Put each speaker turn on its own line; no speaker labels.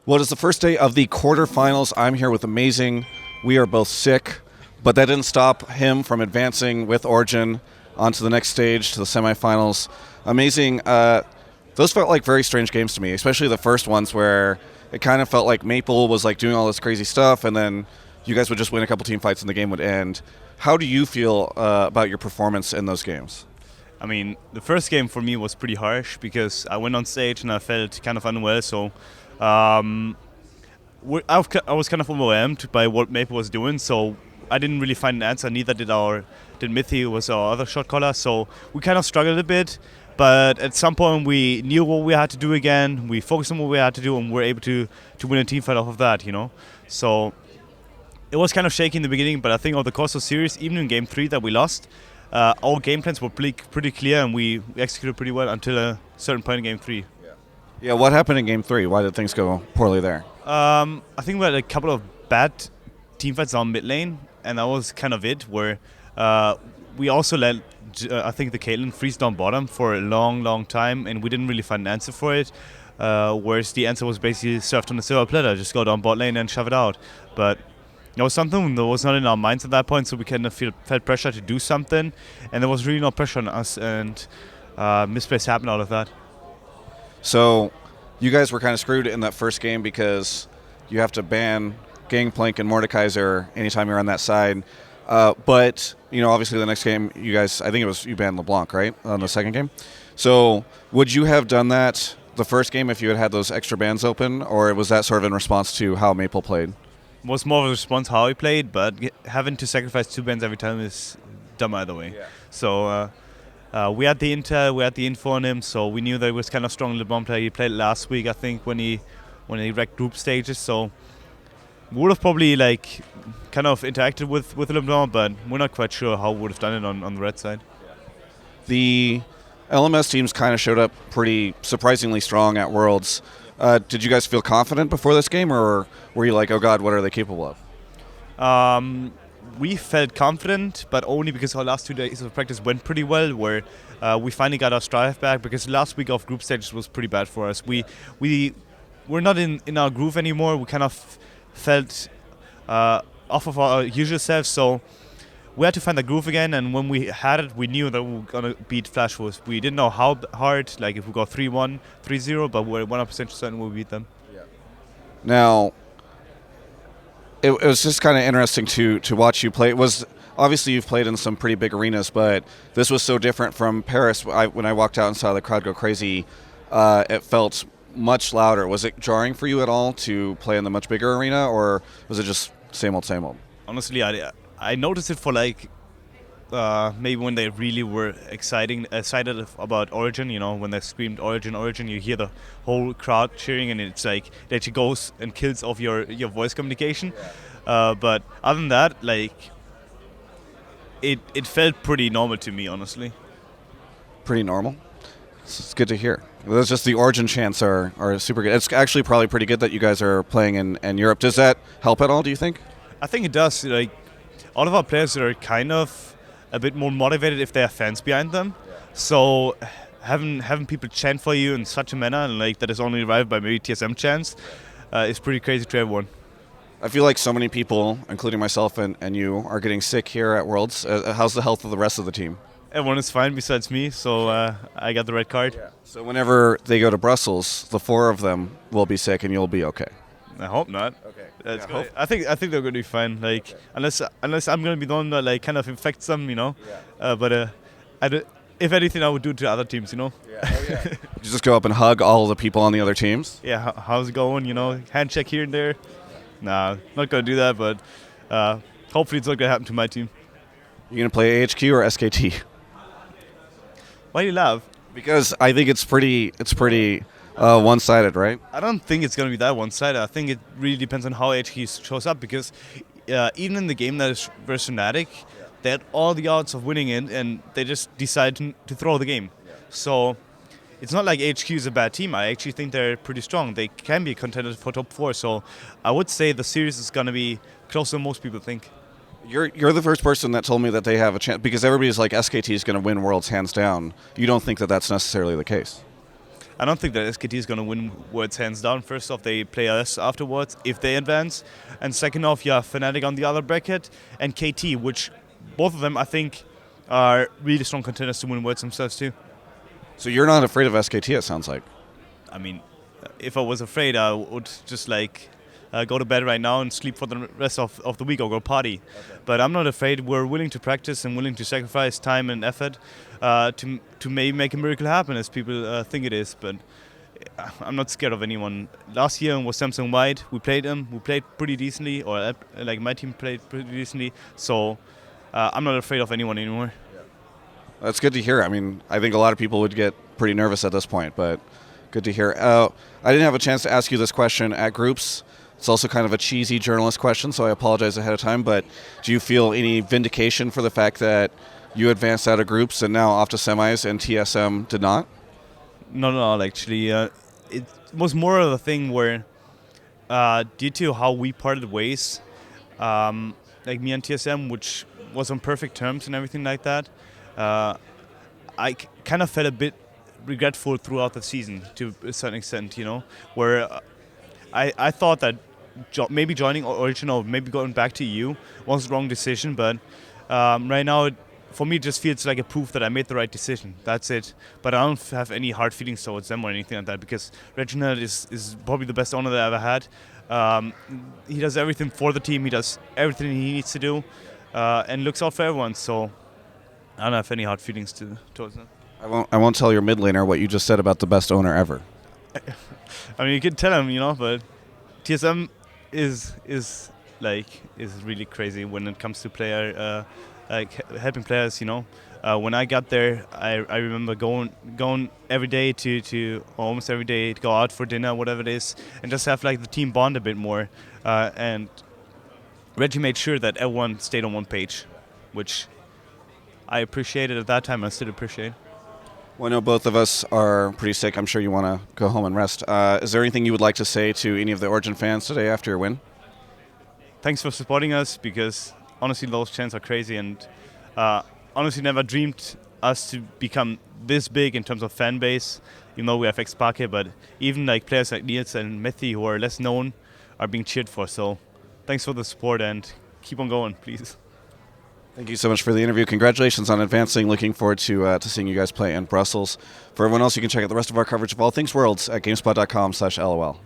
Well, it's the first day of the quarterfinals. I'm here with Amazing. We are both sick, but that didn't stop him from advancing with Origin onto the next stage to the semifinals. Amazing. Those felt like very strange games to me, especially the first ones where it kind of felt like Maple was like doing all this crazy stuff, and then you guys would just win a couple team fights and the game would end. How do you feel about your performance in those games?
I mean, the first game for me was pretty harsh because I went on stage and I felt kind of unwell. So I was kind of overwhelmed by what Maple was doing. So I didn't really find an answer. Neither did Mithi, who was our other shot caller. So we kind of struggled a bit. But at some point we knew what we had to do again. We focused on what we had to do, and we were able to win a team fight off of that. So it was kind of shaky in the beginning, but I think over the course of the series, even in Game 3 that we lost, our game plans were pretty clear, and we executed pretty well until a certain point in Game 3.
Yeah, what happened in Game 3? Why did things go poorly there?
I think we had a couple of bad team fights on mid lane, and that was kind of it, where we also let, I think, the Caitlyn freeze down bottom for a long time, and we didn't really find an answer for it, whereas the answer was basically served on a silver platter, just go down bot lane and shove it out. But it was something that was not in our minds at that point, so we kind of felt pressure to do something, and there was really no pressure on us, and misplays happened out of that.
So you guys were kind of screwed in that first game because you have to ban Gangplank and Mordekaiser anytime you're on that side. But, obviously the next game, you guys, I think it was you banned LeBlanc, right, on the second game? So would you have done that the first game if you had those extra bans open, or was that sort of in response to how Maple played?
Was more of a response how he played, but having to sacrifice 2 bans every time is dumb either way. Yeah. So we had the intel, we had the info on him, so we knew that he was kind of strong LeBlanc player. He played last week, I think, when he wrecked group stages. So we would have probably kind of interacted with LeBlanc, but we're not quite sure how we would have done it on the red side.
The LMS teams kind of showed up pretty surprisingly strong at Worlds. Did you guys feel confident before this game, or were you like, oh God, what are they capable
of? We felt confident, but only because our last 2 days of practice went pretty well, where we finally got our strive back, because last week of group stages was pretty bad for us. We're not in our groove anymore. We kind of felt off of our usual selves, so we had to find the groove again, and when we had it, we knew that we were going to beat Flash Force. We didn't know how hard, like if we got 3-1, 3-0, but we're 100% certain we'll beat them.
Yeah. Now, it was just kind of interesting to watch you play. It was obviously you've played in some pretty big arenas, but this was so different from Paris. When I walked out and saw the crowd go crazy, it felt much louder. Was it jarring for you at all to play in the much bigger arena, or was it just same old, same old?
Honestly, I noticed it for maybe when they really were excited about Origin, when they screamed Origin, you hear the whole crowd cheering, and it's like it actually goes and kills off your voice communication. Yeah. But other than that, it felt pretty normal to me, honestly.
Pretty normal? It's good to hear. That's just the Origin chants are super good. It's actually probably pretty good that you guys are playing in Europe. Does that help at all, do you think?
I think it does. All of our players are kind of a bit more motivated if they have fans behind them. Yeah. So having people chant for you in such a manner, that is only arrived by maybe TSM chants, is pretty crazy to everyone.
I feel like so many people, including myself and you, are getting sick here at Worlds. How's the health of the rest of the team?
Everyone is fine besides me, so I got the red card. Yeah.
So whenever they go to Brussels, the 4 of them will be sick and you'll be okay.
I hope not.
Okay.
That's good. I think they're going to be fine. Okay. Unless I'm going to be the one that kind of infects them, Yeah. But if anything, I would do it to other teams, Yeah.
Oh, yeah. You just go up and hug all the people on the other teams?
Yeah. How's it going? Handshake here and there. Nah, not going to do that. But hopefully, it's not going to happen to my team.
You going to play AHQ or SKT?
Why do you laugh?
Because I think it's pretty one-sided, right?
I don't think it's going to be that one-sided. I think it really depends on how HQ shows up, because even in the game that is very Fnatic, they had all the odds of winning it, and they just decide to throw the game. Yeah. So it's not like HQ is a bad team. I actually think they're pretty strong. They can be contenders for top 4. So I would say the series is going to be closer than most people think.
You're the first person that told me that they have a chance, because everybody's like SKT is going to win Worlds hands down. You don't think that that's necessarily the case?
I don't think that SKT is going to win Worlds hands down. First off, they play us afterwards if they advance. And second off, you have Fnatic on the other bracket and KT, which both of them, I think, are really strong contenders to win Worlds themselves too.
So you're not afraid of SKT, it sounds like.
I mean, if I was afraid, I would just go to bed right now and sleep for the rest of the week or go party. Okay. But I'm not afraid. We're willing to practice and willing to sacrifice time and effort to maybe make a miracle happen, as people think it is. But I'm not scared of anyone. Last year was Samsung White. We played them. We played pretty decently, or my team played pretty decently. So I'm not afraid of anyone anymore.
That's good to hear. I mean, I think a lot of people would get pretty nervous at this point, but good to hear. I didn't have a chance to ask you this question at groups. It's also kind of a cheesy journalist question, so I apologize ahead of time, but do you feel any vindication for the fact that you advanced out of groups and now off to semis and TSM did not?
No, actually. It was more of a thing where, due to how we parted ways, like me and TSM, which was on perfect terms and everything like that, I kind of felt a bit regretful throughout the season to a certain extent, where I thought that maybe joining Origin or maybe going back to EU was the wrong decision, but right now for me it just feels like a proof that I made the right decision. That's it. But I don't have any hard feelings towards them or anything like that, because Reginald is probably the best owner that I ever had. He does everything for the team, he does everything he needs to do, and looks out for everyone, so I don't have any hard feelings towards them.
I won't tell your mid laner what you just said about the best owner ever.
I mean, you can tell him, but TSM is really crazy when it comes to helping players. When I got there, I remember going every day to almost every day to go out for dinner, whatever it is, and just have the team bond a bit more. And Reggie made sure that everyone stayed on one page, which I appreciated at that time. I still appreciate.
Well, I know both of us are pretty sick. I'm sure you want to go home and rest. Is there anything you would like to say to any of the Origin fans today after your win?
Thanks for supporting us, because honestly those chants are crazy, and honestly never dreamed us to become this big in terms of fan base, even though we have Xpake, but even players like Niels and Methi, who are less known, are being cheered for. So thanks for the support and keep on going, please.
Thank you so much for the interview. Congratulations on advancing. Looking forward to seeing you guys play in Brussels. For everyone else, you can check out the rest of our coverage of all things Worlds at gamespot.com/LOL.